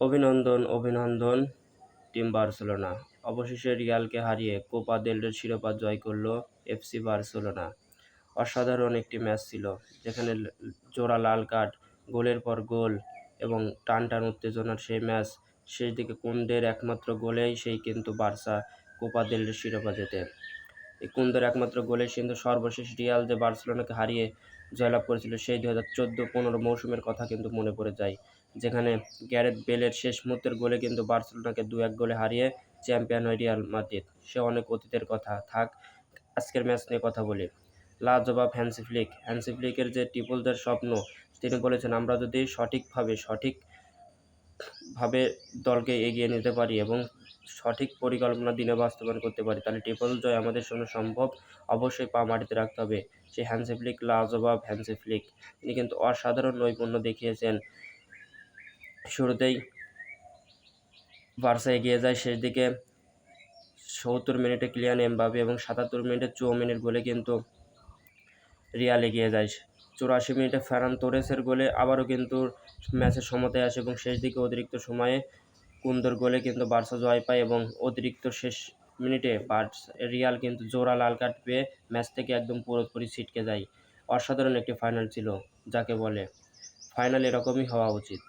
অভিনন্দন, অভিনন্দন team Barcelona. অবশেষে রিয়ালকে হারিয়ে কোপা দেল রের শিরোপা জয় করল এফসি বার্সেলোনা। অসাধারণ একটি ম্যাচ ছিল, যেখানে জোড়া লাল কার্ড, গোলের পর গোল এবং টান টান উত্তেজনার সেই ম্যাচ। শেষ দিকে কুন্দের একমাত্র গোলেই সেই কিন্তু বার্সা কোপা দেল রের শিরোপা জেতে। এই কুন্দের একমাত্র গোলে কিন্তু সর্বশেষ রিয়াল যে বার্সেলোনাকে হারিয়ে জয়লাভ করেছিল সেই 2014-15 মৌসুমের কথা কিন্তু মনে পড়ে যায়, যেখানে গ্যারেথ বেলের শেষ মুহূর্তের গোলে কিন্তু বার্সেলোনাকে 2-1 গোলে হারিয়ে চ্যাম্পিয়ন হয় রিয়াল মাদ্রিদ। সে অনেক অতীতের কথা, থাক আজকের ম্যাচ নিয়ে কথা বলি। লাজবাব হ্যান্সি ফ্লিকের যে ট্রিপলদের স্বপ্ন, তিনি বলেছেন আমরা যদি সঠিকভাবে দলকে এগিয়ে নিতে পারি এবং সঠিক পরিকল্পনা দিনে বাস্তবায়ন করতে পারি, তাহলে ট্রিপল জয় আমাদের জন্য সম্ভব। অবশ্যই পা মাটিতে রাখতে হবে। সেই হ্যান্সি ফ্লিক, লাজবাব হ্যান্সি ফ্লিক, তিনি কিন্তু অসাধারণ নৈপুণ্য দেখিয়েছেন। শুরুতেই বার্সা এগিয়ে যায়, শেষ দিকে 70 মিনিটে কিলিয়ান এমবাপে এবং 77 মিনিটে চুয়ামেনির গোলে কিন্তু রিয়াল এগিয়ে যায়। 84 মিনিটে ফেরান তোরেসের গোলে আবারও কিন্তু ম্যাচের সমতায় আসে এবং শেষ দিকে অতিরিক্ত সময়ে কুন্দর গোলে কিন্তু বার্সা জয় পায় এবং অতিরিক্ত শেষ মিনিটে রিয়াল কিন্তু জোড়া লাল কার্ড পেয়ে ম্যাচ থেকে একদম পুরোপুরি ছিটকে যায়। অসাধারণ একটি ফাইনাল ছিল, যাকে বলে ফাইনাল এরকমই হওয়া উচিত।